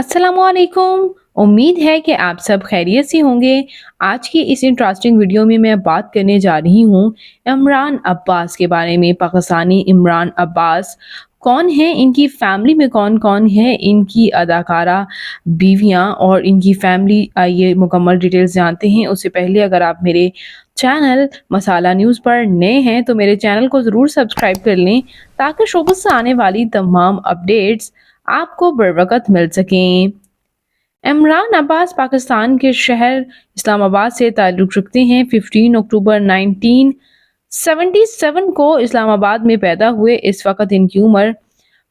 अस्सलामुअलैकुम। उम्मीद है कि आप सब खैरियत से होंगे। आज की इस इंटरेस्टिंग वीडियो में मैं बात करने जा रही हूँ इमरान अब्बास के बारे में। पाकिस्तानी इमरान अब्बास कौन है, इनकी फैमिली में कौन कौन है, इनकी अदाकारा बीवियाँ और इनकी फैमिली, आइए मुकम्मल डिटेल्स जानते हैं। उससे पहले अगर आप मेरे चैनल मसाला न्यूज़ पर नए हैं तो मेरे चैनल को ज़रूर सब्सक्राइब कर लें ताकि शोबस से आने वाली तमाम अपडेट्स आपको बर वक़्त मिल सकें। इमरान अब्बास पाकिस्तान के शहर इस्लामाबाद से ताल्लुक़ रखते हैं। 15 अक्टूबर 1977 को इस्लामाबाद में पैदा हुए। इस वक्त इनकी उम्र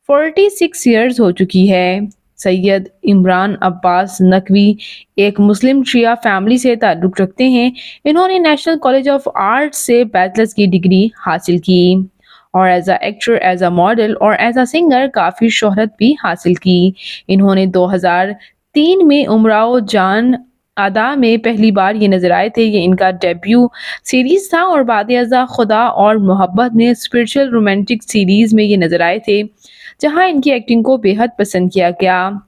46 ईयर्स हो चुकी है। सैयद इमरान अब्बास नकवी एक मुस्लिम शिया फैमिली से ताल्लुक़ रखते हैं। इन्होंने नेशनल कॉलेज ऑफ आर्ट से बैचलर्स की डिग्री हासिल की और as a actor, as a model और एज अ सिंगर काफ़ी शोहरत भी हासिल की। इन्होंने 2003 में उमराव जान अदा में पहली बार ये नजर आए थे। ये इनका डेब्यू सीरीज था और बाद अज़ा खुदा और मोहब्बत में स्पिरिचुअल रोमांटिक सीरीज में ये नजर आए थे, जहां इनकी एक्टिंग को बेहद पसंद किया गया।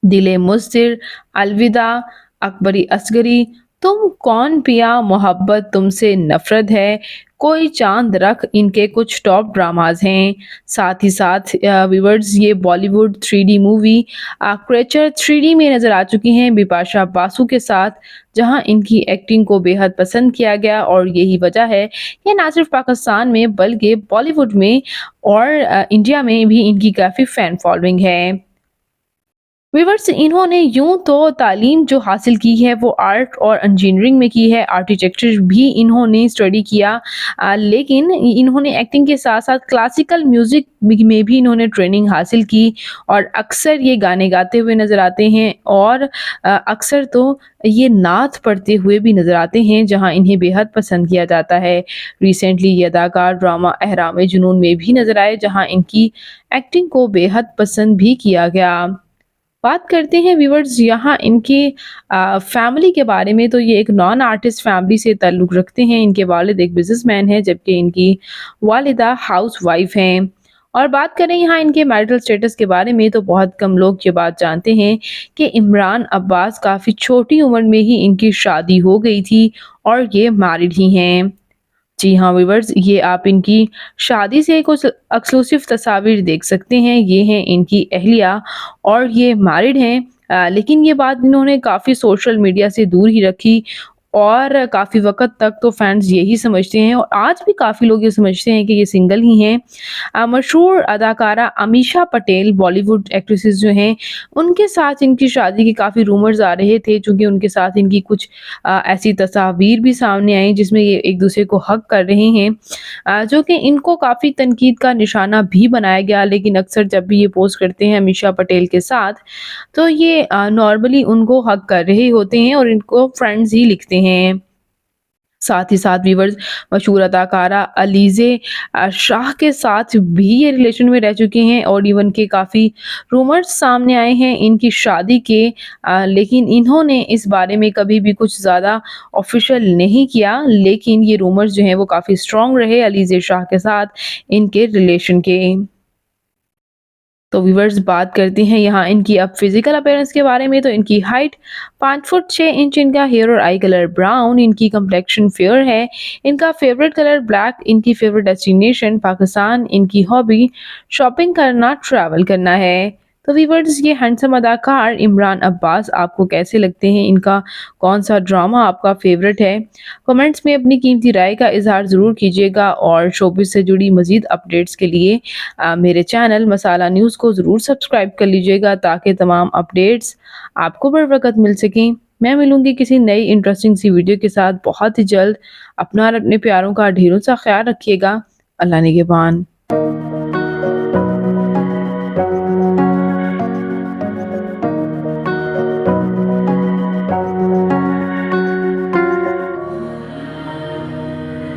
दिले मुस्तिर, अलविदा, अकबरी असगरी, तुम कौन पिया, मोहब्बत तुमसे नफरत है, कोई चांद रख, इनके कुछ टॉप ड्रामाज हैं। साथ ही साथ व्यूअर्स ये Bollywood 3D movie creature 3D में नज़र आ चुकी हैं बिपाशा बासु के साथ, जहां इनकी एक्टिंग को बेहद पसंद किया गया और यही वजह है कि ना सिर्फ पाकिस्तान में बल्कि बॉलीवुड में और इंडिया में भी इनकी काफ़ी फ़ैन फॉलोइंग है। व्यूअर्स इन्होंने यूं तो तालीम जो हासिल की है वो आर्ट और इंजीनियरिंग में की है। आर्किटेक्चर भी इन्होंने स्टडी किया, लेकिन इन्होंने एक्टिंग के साथ साथ क्लासिकल म्यूज़िक में भी इन्होंने ट्रेनिंग हासिल की और अक्सर ये गाने गाते हुए नज़र आते हैं और अक्सर तो ये नात पढ़ते हुए भी नज़र आते हैं, जहां इन्हें बेहद पसंद किया जाता है। रिसेंटली ये अदाकार ड्रामा अहराम जुनून में भी नज़र आए, जहां इनकी एक्टिंग को बेहद पसंद भी किया गया। बात करते हैं व्यूअर्स यहाँ इनके फैमिली के बारे में, तो ये एक नॉन आर्टिस्ट फैमिली से ताल्लुक़ रखते हैं। इनके वालिद एक बिजनेसमैन हैं जबकि इनकी वालिदा हाउस वाइफ हैं। और बात करें यहाँ इनके मैरिटल स्टेटस के बारे में तो बहुत कम लोग ये बात जानते हैं कि इमरान अब्बास काफ़ी छोटी उम्र में ही इनकी शादी हो गई थी और ये मैरिड ही हैं। जी हाँ व्यूअर्स, ये आप इनकी शादी से कुछ एक्सक्लूसिव तस्वीर देख सकते हैं। ये हैं इनकी अहलिया और ये मैरिड हैं, लेकिन ये बात इन्होंने काफ़ी सोशल मीडिया से दूर ही रखी और काफ़ी वक़्त तक तो फैंस यही समझते हैं और आज भी काफ़ी लोग ये समझते हैं कि ये सिंगल ही हैं। मशहूर अदाकारा अमीषा पटेल बॉलीवुड एक्ट्रेसेस जो हैं उनके साथ इनकी शादी के काफ़ी रूमर्स आ रहे थे, चूँकि उनके साथ इनकी कुछ ऐसी तस्वीर भी सामने आई जिसमें ये एक दूसरे को हग कर रहे हैं, जो कि इनको काफ़ी तनकीद का निशाना भी बनाया गया। लेकिन अक्सर जब भी ये पोस्ट करते हैं अमीषा पटेल के साथ तो ये नॉर्मली उनको हग कर रहे होते हैं और इनको फ्रेंड्स ही लिखते हैं। साथ ही साथ व्यूअर्स मशहूर अदाकारा अलीज़े शाह के साथ भी ये रिलेशन में रह चुके हैं और इवन के काफ़ी रूमर्स सामने आए हैं इनकी शादी के, लेकिन इन्होंने इस बारे में कभी भी कुछ ज़्यादा ऑफिशियल नहीं किया। लेकिन ये रूमर्स जो हैं वो काफ़ी स्ट्रॉन्ग रहे अलीज़े शाह के साथ इनके रिलेशन के। तो व्यूअर्स बात करते हैं यहाँ इनकी अब फिजिकल अपीयरेंस के बारे में, तो इनकी हाइट 5 फुट 6 इंच, इनका हेयर और आई कलर ब्राउन, इनकी कम्प्लेक्शन फेयर है, इनका फेवरेट कलर ब्लैक, इनकी फेवरेट डेस्टिनेशन पाकिस्तान, इनकी हॉबी शॉपिंग करना, ट्रैवल करना है। तो व्यूअर्स ये हैंडसम अदाकार इमरान अब्बास आपको कैसे लगते हैं, इनका कौन सा ड्रामा आपका फेवरेट है? कमेंट्स में अपनी कीमती राय का इजहार ज़रूर कीजिएगा और शोबिज़ से जुड़ी मज़ीद अपडेट्स के लिए मेरे चैनल मसाला न्यूज़ को ज़रूर सब्सक्राइब कर लीजिएगा ताकि तमाम अपडेट्स आपको बर वक़्त मिल सकें। मैं मिलूँगी किसी नई इंटरेस्टिंग सी वीडियो के साथ बहुत ही जल्द। अपना और अपने प्यारों का ढेरों सा ख्याल रखिएगा। अल्लाह निगहबान।